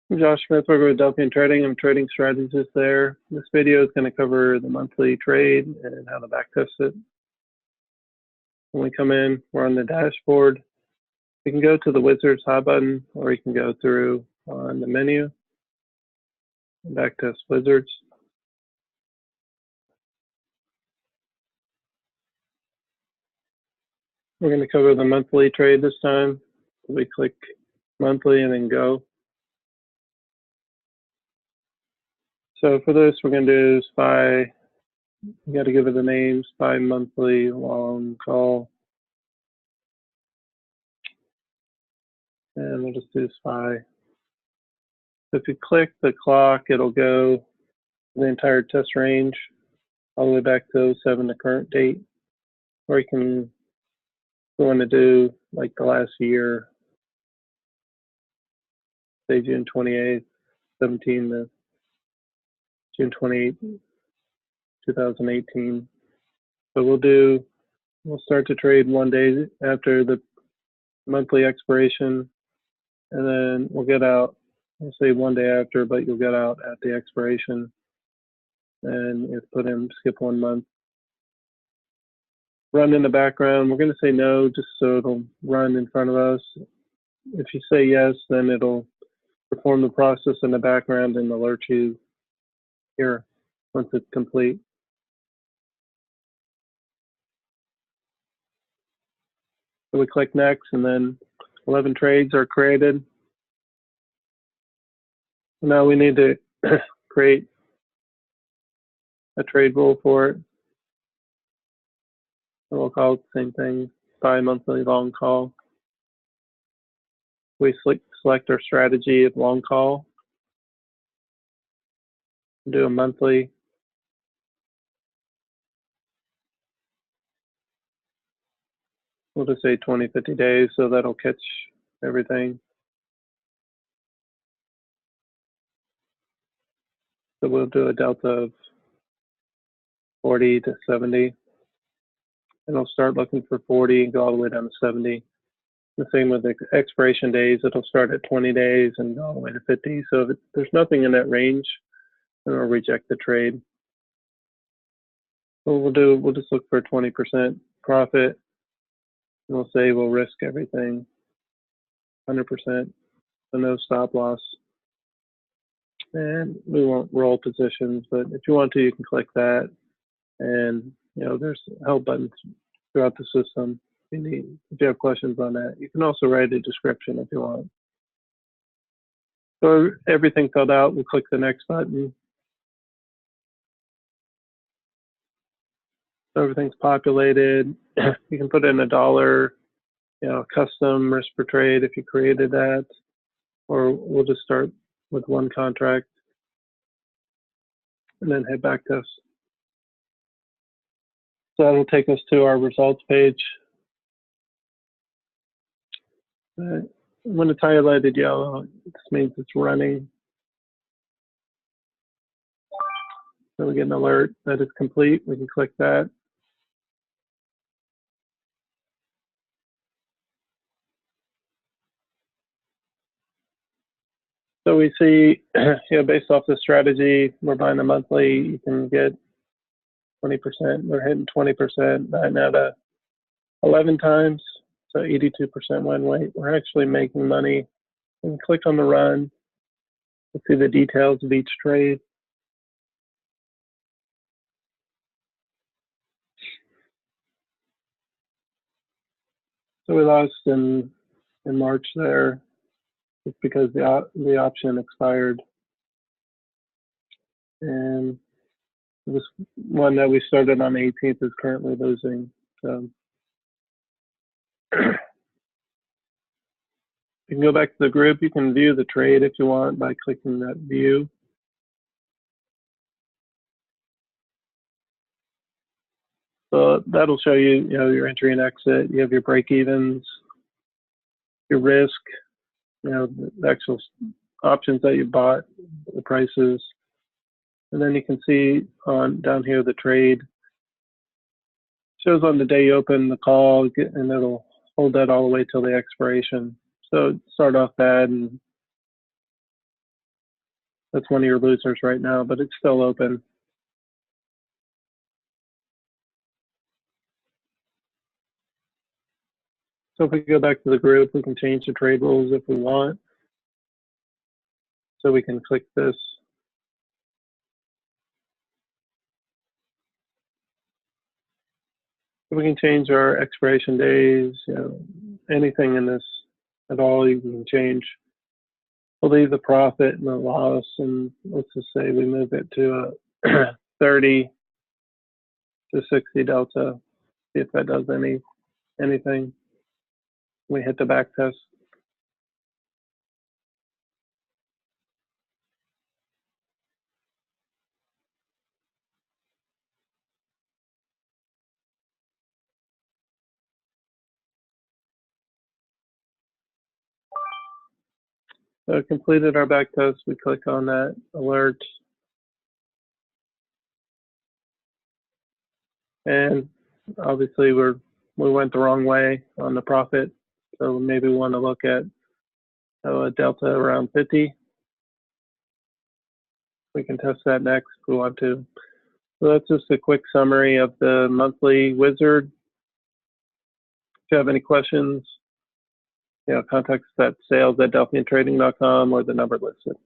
I'm Josh Smith, over with Delphian Trading. I'm a trading strategist there. This video is going to cover the monthly trade and how to backtest it. When we come in, we're on the dashboard. We can go to the Wizards hot button, or you can go through on the menu, backtest Wizards. We're going to cover the monthly trade this time. We click monthly and then go. So for this, we're going to do SPY. You got to give it a name, SPY monthly long call. And we'll just do SPY. If you click the clock, it'll go the entire test range all the way back to 07, the current date. Or you can go on to do like the last year, say June 28th, 17 to June 28th, 2018. So we'll start to trade 1 day after the monthly expiration, and then we'll get out, we'll say 1 day after, but you'll get out at the expiration, and you have to put in skip 1 month. Run in the background, we're going to say no, just so it'll run in front of us. If you say yes, then it'll perform the process in the background and alert you here once it's complete. So we click next, and then 11 trades are created. Now we need to create a trade rule for it. So we'll call it the same thing, SPY monthly long call. We select our strategy of long call. Do a monthly. We'll just say 20, 50 days, so that'll catch everything. So we'll do a delta of 40 to 70. And it'll start looking for 40 and go all the way down to 70. The same with the expiration days. It'll start at 20 days and go all the way to 50. So if there's nothing in that range, then we'll reject the trade. So we'll just look for 20% profit. And we'll say we'll risk everything, 100%, so no stop loss. And we won't roll positions, but if you want to, you can click that. And there's help buttons throughout the system. If you have questions on that, you can also write a description if you want. So everything filled out, we'll click the next button. So everything's populated. You can put in $1, custom risk per trade if you created that, or we'll just start with 1 contract and then hit backtest. So that'll take us to our results page. When it's highlighted yellow, this means it's running. So we get an alert that it's complete. We can click that. So we see, based off the strategy, we're buying a monthly, you can get 20%. We're hitting 20%, 9 out of 11 times. So 82% win rate. We're actually making money. And click on the run. We'll see the details of each trade. So we lost in March there. It's because the option expired. And this one that we started on the 18th is currently losing. So you can go back to the group. You can view the trade if you want by clicking that view. So that'll show you, your entry and exit. You have your break evens, your risk, the actual options that you bought, the prices. And then you can see down here the trade. Shows on the day you open the call, and it'll hold that all the way till the expiration. So start off bad and That's one of your losers right now, but it's still open. So if we go back to the group, we can change the trade rules if we want. So we can click this. We can change our expiration days, anything in this at all you can change. We'll leave the profit and the loss, and let's just say we move it to a 30 to 60 delta. See if that does anything. We hit the back test. So completed our back test. We click on that alert. And obviously we went the wrong way on the profit. So maybe we want to look at a delta around 50. We can test that next if we want to. So that's just a quick summary of the monthly wizard. If you have any questions, contact us at sales@delphiantrading.com or the number listed.